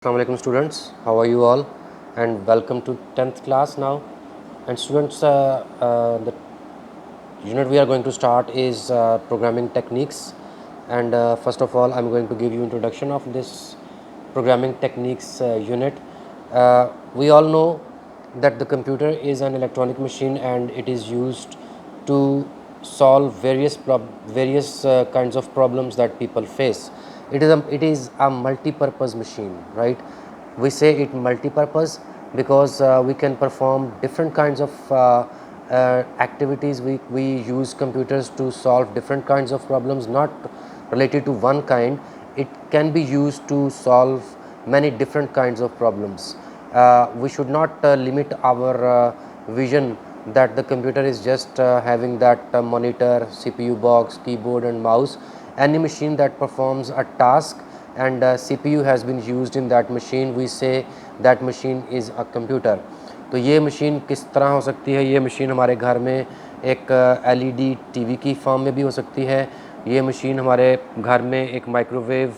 Assalamualaikum students, how are you all, and welcome to 10th class now. And students, the unit we are going to start is programming techniques. And first of all, I'm going to give you introduction of this programming techniques unit. We all know that the computer is an electronic machine and it is used to solve various kinds of problems that people face. It is a multi-purpose machine, right? We say it multi-purpose because we can perform different kinds of activities. We use computers to solve different kinds of problems, not related to one kind. It can be used to solve many different kinds of problems. We should not limit our vision that the computer is just having that monitor, CPU box, keyboard and mouse. Any machine that performs a task and CPU has been used in that machine, we say that machine is a computer. तो ये machine किस तरह हो सकती है? ये machine हमारे घर में एक LED TV की फॉर्म में भी हो सकती है. ये मशीन हमारे घर में एक माइक्रोवेव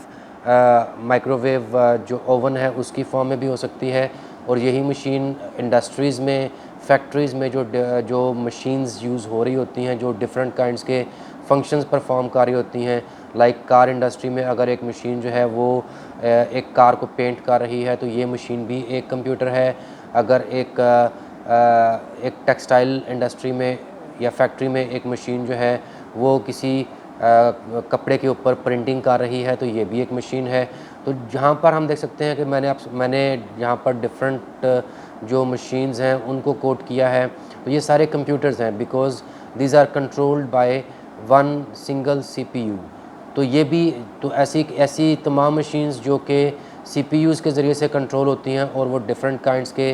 जो ओवन है उसकी फॉर्म में भी हो सकती है. और यही मशीन इंडस्ट्रीज़ में, फैक्ट्रीज़ में जो मशीन्स यूज़ हो रही होती हैं, जो डिफरेंट काइंड्स के फंक्शंस परफॉर्म कर रही होती हैं. लाइक कार इंडस्ट्री में अगर एक मशीन जो है वो एक कार को पेंट कर रही है तो ये मशीन भी एक कंप्यूटर है. अगर एक टेक्सटाइल इंडस्ट्री में या फैक्ट्री में एक मशीन जो है वो किसी कपड़े के ऊपर प्रिंटिंग कर रही है तो ये भी एक मशीन है. तो जहाँ पर हम देख सकते हैं कि मैंने यहाँ पर डिफरेंट जो मशीन्स हैं उनको कोड किया है. तो ये सारे कंप्यूटर्स हैं because these are controlled by one single CPU. तो ये भी तो ऐसी तमाम मशीन्स जो कि CPUs के ज़रिए से कंट्रोल होती हैं और वो डिफरेंट काइंड्स के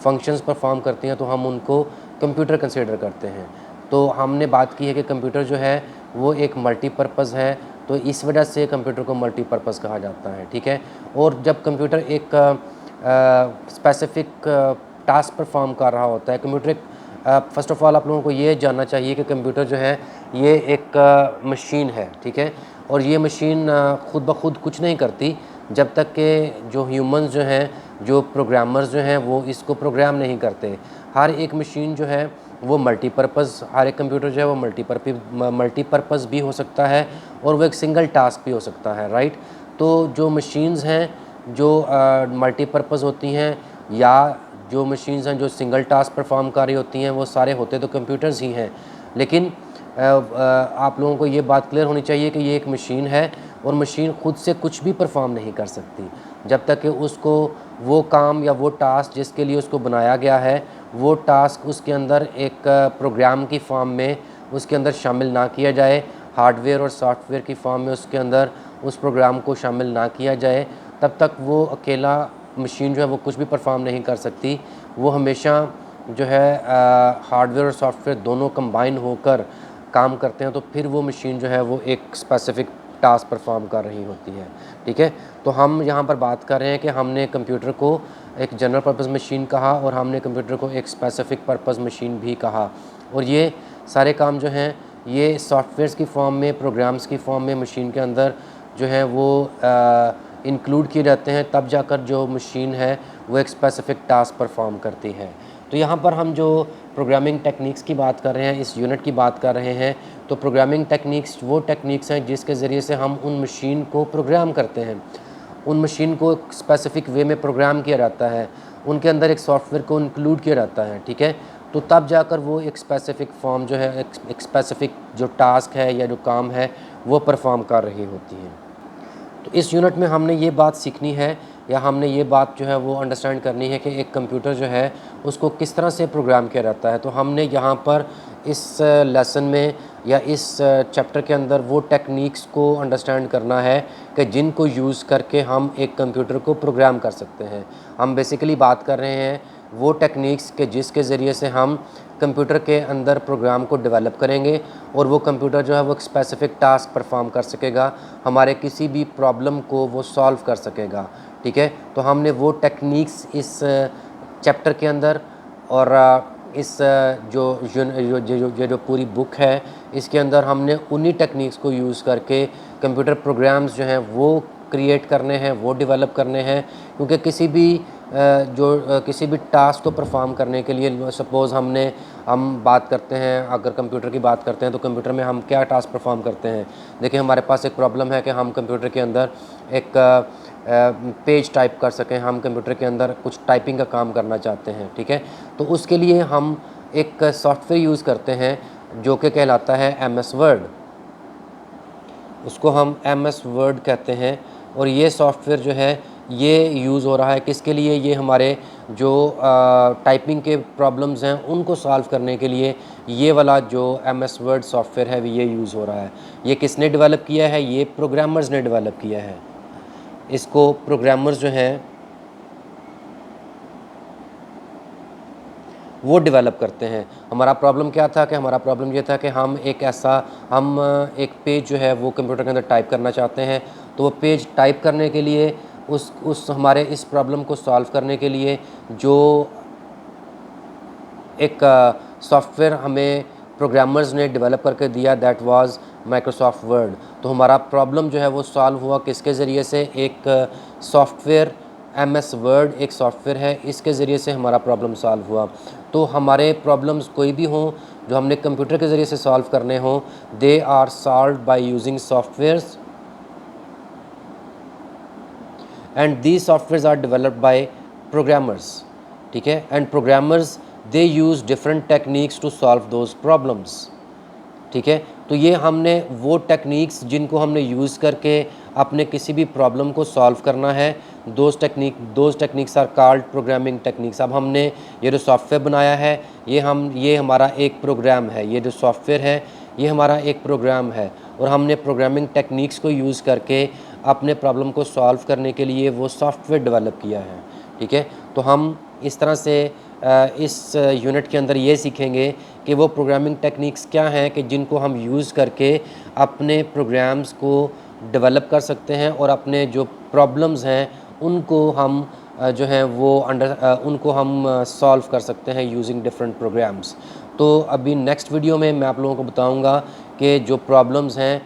फंक्शंस परफॉर्म करती हैं तो हम उनको कंप्यूटर कंसीडर करते हैं. तो हमने बात की है कि कंप्यूटर जो है वो एक मल्टीपर्पज़ है, तो इस वजह से कंप्यूटर को मल्टीपर्पज़ कहा जाता है. ठीक है. और जब कंप्यूटर एक स्पेसिफिक टास्क परफॉर्म कर रहा होता है, कंप्यूटर फ़र्स्ट ऑफ़ ऑल आप लोगों को ये जानना चाहिए कि कंप्यूटर जो है ये एक मशीन है. ठीक है. और ये मशीन ख़ुद ब खुद कुछ नहीं करती जब तक कि जो ह्यूमंस जो हैं, जो प्रोग्रामर्स जो हैं वो इसको प्रोग्राम नहीं करते. हर एक मशीन जो है वो मल्टीपर्पज़, हर एक कंप्यूटर जो है वो मल्टीपर्पज़ भी हो सकता है और वो एक सिंगल टास्क भी हो सकता है. राइट. तो जो मशीन्स हैं जो मल्टीपर्पज़ होती हैं या जो मशीन्स हैं जो सिंगल टास्क परफॉर्म कर रही होती हैं वो सारे होते तो कंप्यूटर्स ही हैं. लेकिन आप लोगों को ये बात क्लियर होनी चाहिए कि ये एक मशीन है और मशीन ख़ुद से कुछ भी परफॉर्म नहीं कर सकती जब तक कि उसको वो काम या वो टास्क जिसके लिए उसको बनाया गया है वो टास्क उसके अंदर एक प्रोग्राम की फॉर्म में उसके अंदर शामिल ना किया जाए, हार्डवेयर और सॉफ्टवेयर की फॉर्म में उसके अंदर उस प्रोग्राम को शामिल ना किया जाए, तब तक वो अकेला मशीन जो है वो कुछ भी परफॉर्म नहीं कर सकती. वो हमेशा जो है हार्डवेयर और सॉफ्टवेयर दोनों कंबाइन होकर काम करते हैं तो फिर वो मशीन जो है वो एक स्पेसिफ़िक टास्क परफॉर्म कर रही होती है. ठीक है. तो हम यहाँ पर बात कर रहे हैं कि हमने कंप्यूटर को एक जनरल पर्पज़ मशीन कहा और हमने कंप्यूटर को एक स्पेसिफ़िक पर्पज़ मशीन भी कहा. और ये सारे काम जो हैं ये सॉफ्टवेयर्स की फॉर्म में, प्रोग्राम्स की फॉर्म में मशीन के अंदर जो है वो इंक्लूड किए जाते हैं, तब जाकर जो मशीन है वो एक स्पेसिफ़िक टास्क परफॉर्म करती है. तो यहाँ पर हम जो प्रोग्रामिंग टेक्निक्स की बात कर रहे हैं, इस यूनिट की बात कर रहे हैं, तो प्रोग्रामिंग टेक्निक्स वो टेक्निक्स हैं जिसके ज़रिए से हम उन मशीन को प्रोग्राम करते हैं. उन मशीन को एक स्पेसिफ़िक वे में प्रोग्राम किया जाता है, उनके अंदर एक सॉफ्टवेयर को इंक्लूड किया जाता है. ठीक है. तो तब जाकर वो एक स्पेसिफ़िक फॉर्म जो है एक स्पेसिफ़िक जो टास्क है या जो काम है वो परफॉर्म कर रही होती है. तो इस यूनिट में हमने ये बात सीखनी है या हमने ये बात जो है वो अंडरस्टैंड करनी है कि एक कंप्यूटर जो है उसको किस तरह से प्रोग्राम किया जाता है. तो हमने यहाँ पर इस लेसन में या इस चैप्टर के अंदर वो टेक्निक्स को अंडरस्टैंड करना है कि जिनको यूज़ करके हम एक कंप्यूटर को प्रोग्राम कर सकते हैं. हम बेसिकली बात कर रहे हैं वो टेक्निक्स के जिसके ज़रिए से हम कंप्यूटर के अंदर प्रोग्राम को डेवलप करेंगे और वो कंप्यूटर जो है वो एक स्पेसिफ़िक टास्क परफॉर्म कर सकेगा, हमारे किसी भी प्रॉब्लम को वो सॉल्व कर सकेगा. ठीक है. तो हमने वो टेक्निक्स इस चैप्टर के अंदर और इस जो पूरी बुक है इसके अंदर हमने उन्हीं टेक्निक्स को यूज़ करके कंप्यूटर प्रोग्राम्स जो हैं वो क्रिएट करने हैं, वो डेवलप करने हैं, क्योंकि किसी भी टास्क को परफॉर्म करने के लिए, सपोज़ हम बात करते हैं, अगर कंप्यूटर की बात करते हैं तो कंप्यूटर में हम क्या टास्क परफॉर्म करते हैं। देखिए हमारे पास एक प्रॉब्लम है कि हम कंप्यूटर के अंदर एक पेज टाइप कर सकें, हम कंप्यूटर के अंदर कुछ टाइपिंग का काम करना चाहते हैं, ठीक है। तो उसके लिए हम एक सॉफ्टवेयर यूज़ करते हैं जो कि कहलाता है MS वर्ड। उसको हम MS वर्ड कहते हैं। और ये सॉफ्टवेयर जो है ये यूज़ हो रहा है किसके लिए, ये हमारे जो टाइपिंग के प्रॉब्लम्स हैं उनको सॉल्व करने के लिए ये वाला जो MS वर्ड सॉफ्टवेयर है ये यूज़ हो रहा है। ये किसने डेवलप किया है, ये प्रोग्रामर्स ने डेवलप किया है। इसको प्रोग्रामर्स जो हैं वो डेवलप करते हैं। हमारा प्रॉब्लम क्या था कि हमारा प्रॉब्लम ये था कि हम एक पेज जो है वो कंप्यूटर के अंदर टाइप करना चाहते हैं। तो वो पेज टाइप करने के लिए उस हमारे इस प्रॉब्लम को सॉल्व करने के लिए जो एक सॉफ्टवेयर हमें प्रोग्रामर्स ने डेवलप करके दिया, दैट वाज माइक्रोसॉफ्ट वर्ड। तो हमारा प्रॉब्लम जो है वो सॉल्व हुआ किसके ज़रिए से, एक सॉफ्टवेयर MS वर्ड एक सॉफ्टवेयर है, इसके ज़रिए से हमारा प्रॉब्लम सॉल्व हुआ। तो हमारे प्रॉब्लम्स कोई भी हों जो हमने कंप्यूटर के ज़रिए से सॉल्व करने हों, they are solved by using softwares and these softwares are developed by programmers, ठीक है। And programmers they use different techniques to solve those problems, ठीक है। तो ये हमने वो टेक्निक्स जिनको हमने यूज़ करके अपने किसी भी प्रॉब्लम को सॉल्व करना है, those techniques are called programming techniques. अब हमने ये जो सॉफ्टवेयर बनाया है ये हमारा एक प्रोग्राम है, ये जो सॉफ्टवेयर है ये हमारा एक प्रोग्राम है, और हमने प्रोग्रामिंग टेक्निक्स को यूज़ करके अपने प्रॉब्लम को सॉल्व करने के लिए वो सॉफ्टवेयर डेवलप किया है, ठीक है। तो हम इस तरह से इस यूनिट के अंदर ये सीखेंगे कि वो प्रोग्रामिंग टेक्निक्स क्या हैं कि जिनको हम यूज़ करके अपने प्रोग्राम्स को डेवलप कर सकते हैं और अपने जो प्रॉब्लम्स हैं उनको हम जो हैं वो उनको हम सॉल्व कर सकते हैं यूजिंग डिफरेंट प्रोग्राम्स। तो अभी नेक्स्ट वीडियो में मैं आप लोगों को बताऊंगा कि जो प्रॉब्लम्स हैं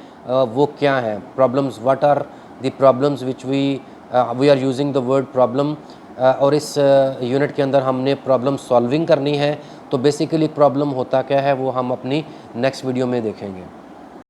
वो क्या हैं, problems, what are the problems which we are using the word problem. और इस यूनिट के अंदर हमने प्रॉब्लम सॉल्विंग करनी है। तो बेसिकली प्रॉब्लम होता क्या है वो हम अपनी नेक्स्ट वीडियो में देखेंगे।